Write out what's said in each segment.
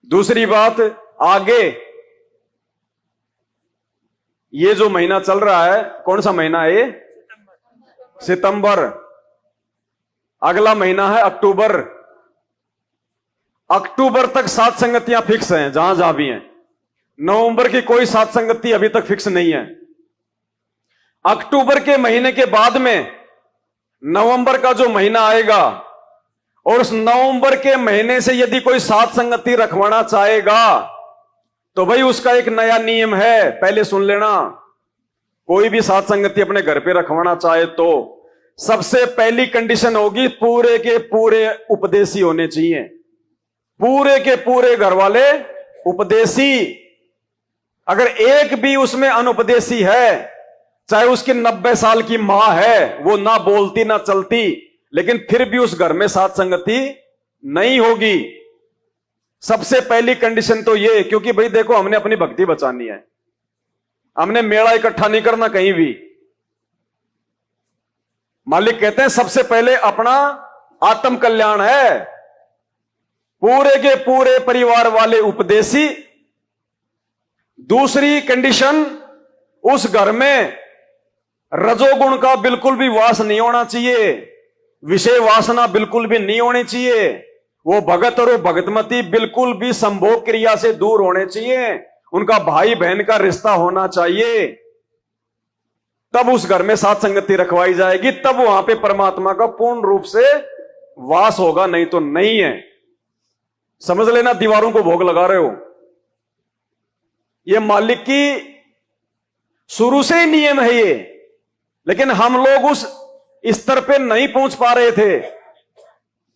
दूसरी बात, आगे ये जो महीना चल रहा है, कौन सा महीना है ये? सितंबर। अगला महीना है अक्टूबर। अक्टूबर तक सात संगतियां फिक्स हैं, जहां जहां भी हैं। नवंबर की कोई सात संगति अभी तक फिक्स नहीं है। अक्टूबर के महीने के बाद में नवंबर का जो महीना आएगा, और उस नवंबर के महीने से यदि कोई सात संगति रखवाना चाहेगा तो भाई उसका एक नया नियम है, पहले सुन लेना। कोई भी सात संगति अपने घर पे रखवाना चाहे तो सबसे पहली कंडीशन होगी, पूरे के पूरे उपदेशी होने चाहिए। पूरे के पूरे घर वाले उपदेशी। अगर एक भी उसमें अनुपदेशी है, चाहे उसकी 90 साल की मां है, वो ना बोलती ना चलती, लेकिन फिर भी उस घर में सात संगति नहीं होगी। सबसे पहली कंडीशन तो ये, क्योंकि भाई देखो, हमने अपनी भक्ति बचानी है, हमने मेला इकट्ठा नहीं करना कहीं भी। मालिक कहते हैं सबसे पहले अपना आत्म कल्याण है। पूरे के पूरे परिवार वाले उपदेशी। दूसरी कंडीशन, उस घर में रजोगुण का बिल्कुल भी वास नहीं होना चाहिए, विषय वासना बिल्कुल भी नहीं होनी चाहिए। वो भगत और वो भगतमती बिल्कुल भी संभोग क्रिया से दूर होने चाहिए। उनका भाई बहन का रिश्ता होना चाहिए। तब उस घर में सात संगति रखवाई जाएगी, तब वहां पे परमात्मा का पूर्ण रूप से वास होगा, नहीं तो नहीं है। समझ लेना, दीवारों को भोग लगा रहे हो। ये मालिक की शुरू से ही नियम है ये, लेकिन हम लोग उस स्तर पे नहीं पहुंच पा रहे थे,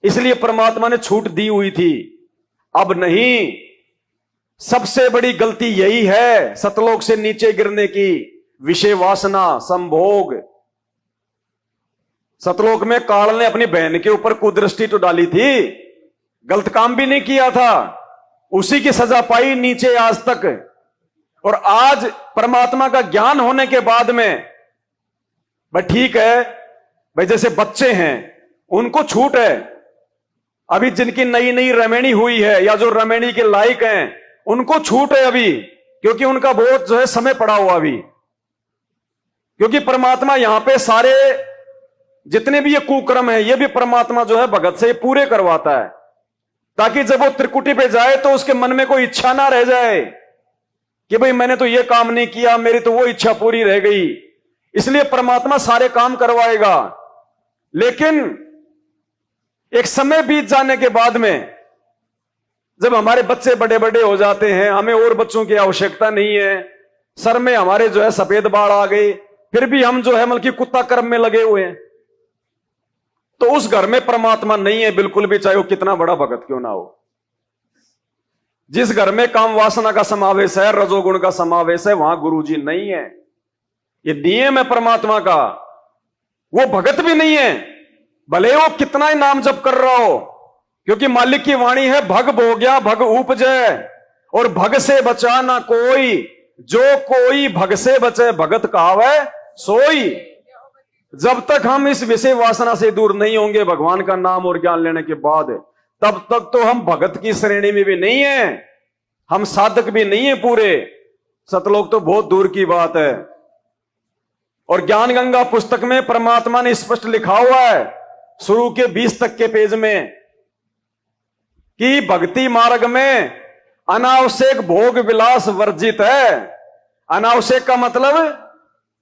इसलिए परमात्मा ने छूट दी हुई थी। अब नहीं। सबसे बड़ी गलती यही है सतलोक से नीचे गिरने की, विषय वासना, संभोग। सतलोक में काल ने अपनी बहन के ऊपर कुदृष्टि तो डाली थी, गलत काम भी नहीं किया था, उसी की सजा पाई नीचे आज तक। और आज परमात्मा का ज्ञान होने के बाद में भाई ठीक है, भाई जैसे बच्चे हैं उनको छूट है। अभी जिनकी नई नई रमेणी हुई है या जो रमेणी के लायक हैं उनको छूट है अभी, क्योंकि उनका बहुत जो है समय पड़ा हुआ अभी। क्योंकि परमात्मा यहां पे सारे जितने भी ये कुक्रम है, ये भी परमात्मा जो है भगत से पूरे करवाता है, ताकि जब वो त्रिकुटी पे जाए तो उसके मन में कोई इच्छा ना रह जाए कि भाई मैंने तो ये काम नहीं किया, मेरी तो वो इच्छा पूरी रह गई। इसलिए परमात्मा सारे काम करवाएगा। लेकिन एक समय बीत जाने के बाद में, जब हमारे बच्चे बड़े बड़े हो जाते हैं, हमें और बच्चों की आवश्यकता नहीं है, सर में हमारे जो है सफेद बाल आ गए, फिर भी हम जो है बल्कि कुत्ता कर्म में लगे हुए हैं, तो उस घर में परमात्मा नहीं है बिल्कुल भी, चाहे वो कितना बड़ा भगत क्यों ना हो। जिस घर में काम वासना का समावेश है, रजोगुण का समावेश है, वहां गुरुजी नहीं है। ये नियम है परमात्मा का। वो भगत भी नहीं है, भले वो कितना ही नाम जप कर रहा हो, क्योंकि मालिक की वाणी है, भग भोग्या भग उपजय, और भग से बचा ना कोई, जो कोई भग से बचे भगत कहावै सोई। जब तक हम इस विषय वासना से दूर नहीं होंगे भगवान का नाम और ज्ञान लेने के बाद, तब तक तो हम भगत की श्रेणी में भी नहीं है, हम साधक भी नहीं है पूरे। सतलोक तो बहुत दूर की बात है। और ज्ञान गंगा पुस्तक में परमात्मा ने स्पष्ट लिखा हुआ है, शुरू के 20 तक के पेज में, कि भक्ति मार्ग में अनावश्यक भोग विलास वर्जित है। अनावश्यक का मतलब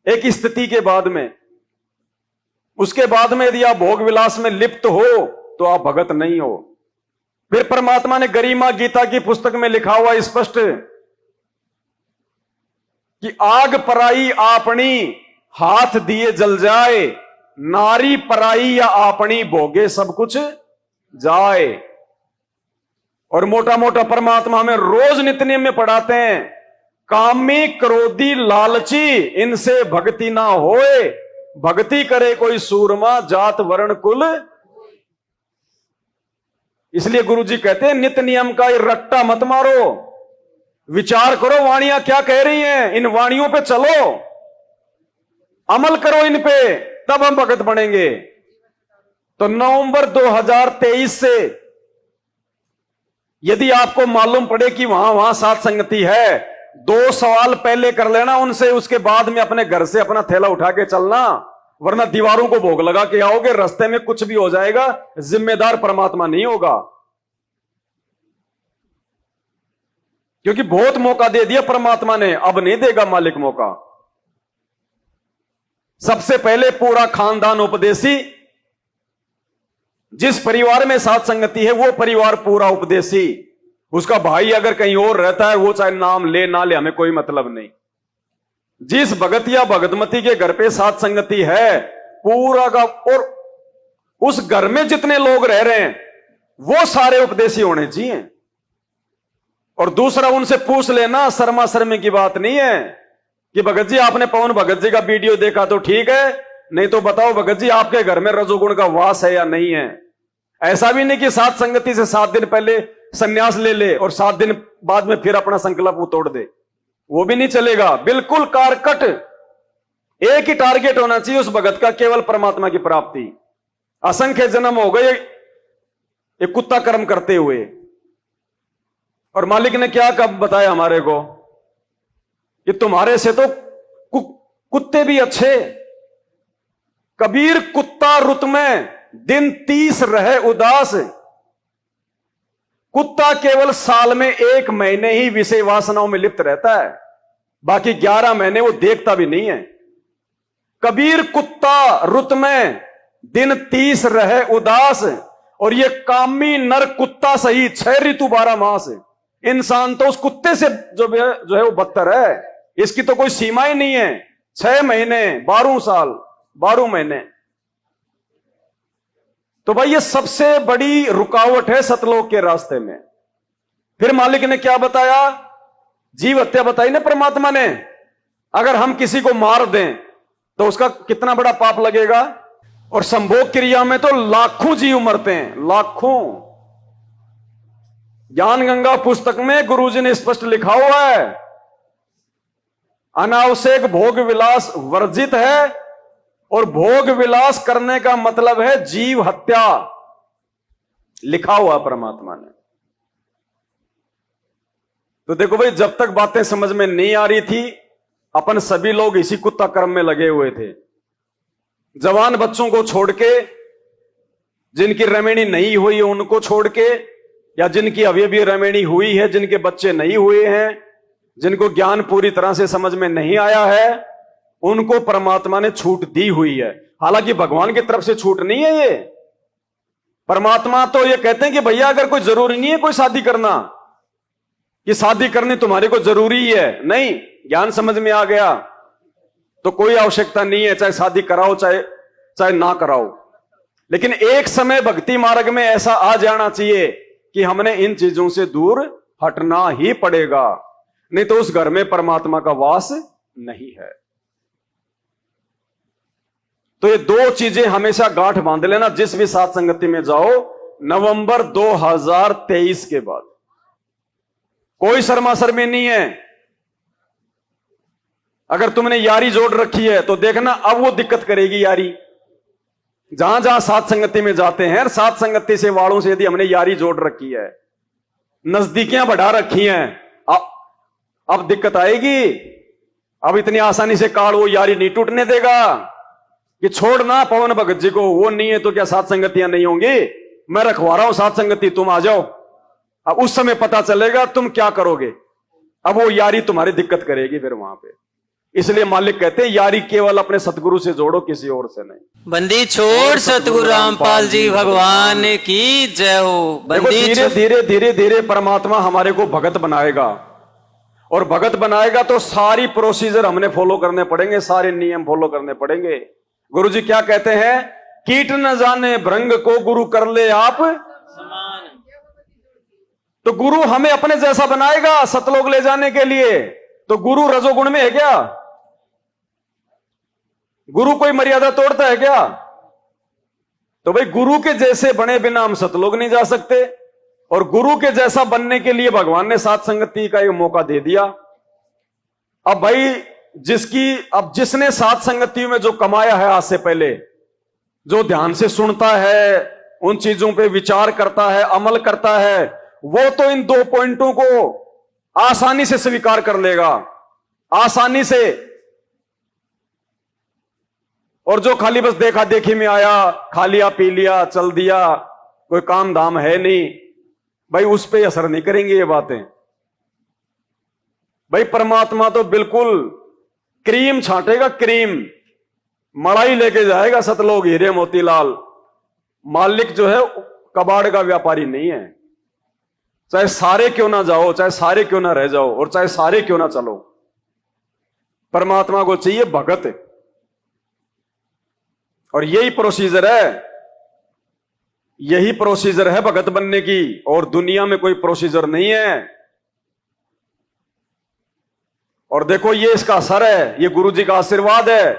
एक स्थिति के बाद में, उसके बाद में यदि आप भोग विलास में लिप्त हो तो आप भगत नहीं हो। फिर परमात्मा ने गरिमा गीता की पुस्तक में लिखा हुआ स्पष्ट कि आग पराई आपनी हाथ दिए जल जाए, नारी पराई या आपनी भोगे सब कुछ जाए। और मोटा मोटा परमात्मा हमें रोज नित्य नियम में पढ़ाते हैं, कामी क्रोधी लालची इनसे भक्ति ना होए, भक्ति करे कोई सूरमा जात वर्ण कुल। इसलिए गुरुजी कहते हैं नित्य नियम का ये रट्टा मत मारो, विचार करो वाणियां क्या कह रही हैं, इन वाणियों पे चलो, अमल करो इन पे, तब हम भगत बनेंगे। तो नवंबर 2023 से यदि आपको मालूम पड़े कि वहां साथ संगति है, 2 सवाल पहले कर लेना उनसे, उसके बाद में अपने घर से अपना थैला उठा के चलना, वरना दीवारों को भोग लगा के आओगे, रास्ते में कुछ भी हो जाएगा, जिम्मेदार परमात्मा नहीं होगा। क्योंकि बहुत मौका दे दिया परमात्मा ने, अब नहीं देगा मालिक मौका। सबसे पहले पूरा खानदान उपदेशी, जिस परिवार में साथ संगति है वो परिवार पूरा उपदेशी। उसका भाई अगर कहीं और रहता है, वो चाहे नाम ले ना ले, हमें कोई मतलब नहीं। जिस भगत या भगतमती के घर पे साथ संगति है, पूरा का, और उस घर में जितने लोग रह रहे हैं वो सारे उपदेशी होने चाहिए। और दूसरा, उनसे पूछ लेना, शर्मा शर्मी की बात नहीं है कि भगत जी आपने पवन भगत जी का वीडियो देखा तो ठीक है, नहीं तो बताओ भगत जी आपके घर में रजोगुण का वास है या नहीं है। ऐसा भी नहीं कि साथ संगति से 7 दिन पहले संन्यास ले ले और 7 दिन बाद में फिर अपना संकल्प तोड़ दे, वो भी नहीं चलेगा। बिल्कुल कारकट, एक ही टारगेट होना चाहिए उस भगत का, केवल परमात्मा की प्राप्ति। असंख्य जन्म हो गए एक कुत्ता कर्म करते हुए, और मालिक ने क्या कब बताया हमारे को कि तुम्हारे से तो कुत्ते भी अच्छे। कबीर कुत्ता रुत में दिन 30 रहे उदास, कुत्ता केवल साल में 1 महीने ही विषय वासनाओं में लिप्त रहता है, बाकी 11 महीने वो देखता भी नहीं है। कबीर कुत्ता रुत में दिन 30 रहे उदास, और ये कामी नर कुत्ता सही 6 ऋतु 12 मास। इंसान तो उस कुत्ते से जो है वो बदतर है, इसकी तो कोई सीमा ही नहीं है। 6 महीने 12 साल 12 महीने, तो भाई ये सबसे बड़ी रुकावट है सतलोक के रास्ते में। फिर मालिक ने क्या बताया? जीव हत्या बताई ना परमात्मा ने। अगर हम किसी को मार दें तो उसका कितना बड़ा पाप लगेगा, और संभोग क्रिया में तो लाखों जीव मरते हैं, लाखों। ज्ञान गंगा पुस्तक में गुरुजी ने स्पष्ट लिखा हुआ है, अनावश्यक भोग विलास वर्जित है, और भोग विलास करने का मतलब है जीव हत्या, लिखा हुआ परमात्मा ने। तो देखो भाई, जब तक बातें समझ में नहीं आ रही थी, अपन सभी लोग इसी कुत्ता कर्म में लगे हुए थे। जवान बच्चों को छोड़ के, जिनकी रमेणी नहीं हुई है उनको छोड़ के, या जिनकी अभी अभी रमेणी हुई है, जिनके बच्चे नहीं हुए हैं, जिनको ज्ञान पूरी तरह से समझ में नहीं आया है, उनको परमात्मा ने छूट दी हुई है। हालांकि भगवान की तरफ से छूट नहीं है ये। परमात्मा तो ये कहते हैं कि भैया अगर कोई जरूरी नहीं है कोई शादी करना, कि शादी करनी तुम्हारे को जरूरी है, नहीं, ज्ञान समझ में आ गया तो कोई आवश्यकता नहीं है, चाहे शादी कराओ चाहे ना कराओ। लेकिन एक समय भक्ति मार्ग में ऐसा आ जाना चाहिए कि हमने इन चीजों से दूर हटना ही पड़ेगा, नहीं तो उस घर में परमात्मा का वास नहीं है। तो ये 2 चीजें हमेशा गांठ बांध लेना जिस भी साथ संगति में जाओ। नवंबर 2023 के बाद कोई शर्मा शर्मी नहीं है। अगर तुमने यारी जोड़ रखी है तो देखना अब वो दिक्कत करेगी यारी। जहां जहां साथ संगति में जाते हैं, साथ संगति से वालों से यदि हमने यारी जोड़ रखी है, नजदीकियां बढ़ा रखी हैं, अब दिक्कत आएगी। अब इतनी आसानी से काल वो यारी नहीं टूटने देगा कि छोड़ना पवन भगत जी को, वो नहीं है तो क्या साथ संगतियां नहीं होंगी, मैं रखवा रहा हूं साथ संगति, तुम आ जाओ। अब उस समय पता चलेगा तुम क्या करोगे। अब वो यारी तुम्हारी दिक्कत करेगी फिर वहां पे। इसलिए मालिक कहते हैं यारी केवल अपने सतगुरु से जोड़ो, किसी और से नहीं। बंदी छोड़ सतगुरु रामपाल जी भगवान की जय हो। बंदी धीरे धीरे धीरे धीरे परमात्मा हमारे को भगत बनाएगा, और भगत बनाएगा तो सारी प्रोसीजर हमने फॉलो करने पड़ेंगे, सारे नियम फॉलो करने पड़ेंगे। गुरुजी क्या कहते हैं? कीट न जाने भृंग को गुरु कर ले आप समान। तो गुरु हमें अपने जैसा बनाएगा सतलोक ले जाने के लिए। तो गुरु रजोगुण में है क्या? गुरु कोई मर्यादा तोड़ता है क्या? तो भाई गुरु के जैसे बने बिना हम सतलोक नहीं जा सकते, और गुरु के जैसा बनने के लिए भगवान ने साथ संगति का एक मौका दे दिया। अब भाई जिसने साथ संगति में जो कमाया है आज से पहले, जो ध्यान से सुनता है, उन चीजों पे विचार करता है, अमल करता है, वो तो इन 2 पॉइंटों को आसानी से स्वीकार कर लेगा, आसानी से। और जो खाली बस देखा देखी में आया, खा लिया पी लिया चल दिया, कोई काम धाम है नहीं, भाई उस पे असर नहीं करेंगी ये बातें। भाई परमात्मा तो बिल्कुल क्रीम छांटेगा, क्रीम मलाई लेके जाएगा सतलोक हीरे मोतीलाल। मालिक जो है कबाड़ का व्यापारी नहीं है। चाहे सारे क्यों ना जाओ, चाहे सारे क्यों ना रह जाओ, और चाहे सारे क्यों ना चलो, परमात्मा को चाहिए भगत। और यही प्रोसीजर है, यही प्रोसीजर है भगत बनने की, और दुनिया में कोई प्रोसीजर नहीं है। और देखो ये इसका असर है, ये गुरु जी का आशीर्वाद है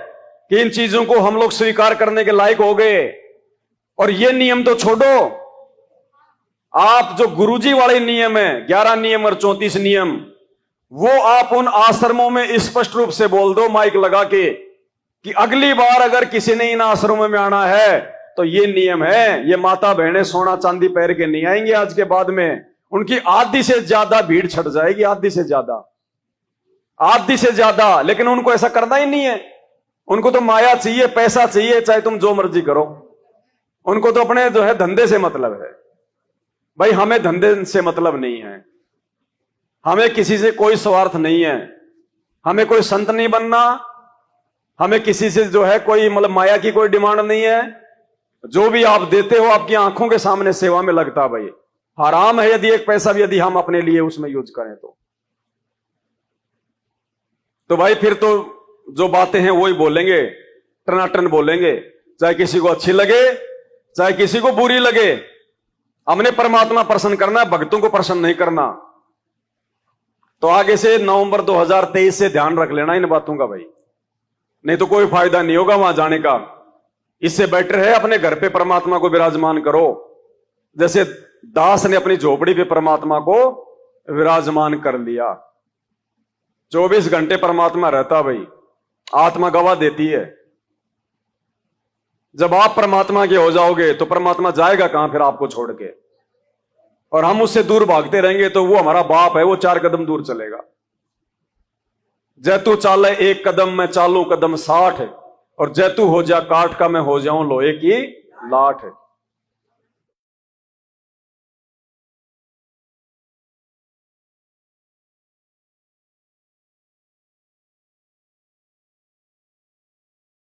कि इन चीजों को हम लोग स्वीकार करने के लायक हो गए। और ये नियम तो छोड़ो, आप जो गुरुजी वाले नियम है 11 नियम और 34 नियम, वो आप उन आश्रमों में स्पष्ट रूप से बोल दो माइक लगा के कि अगली बार अगर किसी ने इन आश्रमों में आना है तो ये नियम है, ये माता बहनें सोना चांदी पहन के नहीं आएंगे आज के बाद में। उनकी आधी से ज्यादा भीड़ छट जाएगी, आधी से ज्यादा, आधी से ज्यादा। लेकिन उनको ऐसा करना ही नहीं है, उनको तो माया चाहिए, पैसा चाहिए, चाहे तुम जो मर्जी करो। उनको तो अपने जो है धंधे से मतलब है। भाई हमें धंधे से मतलब नहीं है, हमें किसी से कोई स्वार्थ नहीं है, हमें कोई संत नहीं बनना, हमें किसी से जो है कोई मतलब माया की कोई डिमांड नहीं है। जो भी आप देते हो आपकी आंखों के सामने सेवा में लगता, भाई हराम है यदि एक पैसा भी यदि हम अपने लिए उसमें यूज करें तो भाई फिर तो जो बातें हैं वही बोलेंगे, टनाटन बोलेंगे, चाहे किसी को अच्छी लगे चाहे किसी को बुरी लगे। हमने परमात्मा प्रसन्न करना है, भक्तों को प्रसन्न नहीं करना। तो आगे से नवंबर 2023 से ध्यान रख लेना इन बातों का भाई, नहीं तो कोई फायदा नहीं होगा वहां जाने का। इससे बेटर है अपने घर पे परमात्मा को विराजमान करो, जैसे दास ने अपनी झोपड़ी पे परमात्मा को विराजमान कर लिया। 24 घंटे परमात्मा रहता भाई, आत्मा गवाह देती है। जब आप परमात्मा के हो जाओगे तो परमात्मा जाएगा कहां फिर आपको छोड़ के। और हम उससे दूर भागते रहेंगे तो वो हमारा बाप है, वो 4 कदम दूर चलेगा। जैतू चाले 1 कदम, मैं चालू कदम 60, और जैतू हो जा काठ का, मैं हो जाऊं लोहे की लाठ।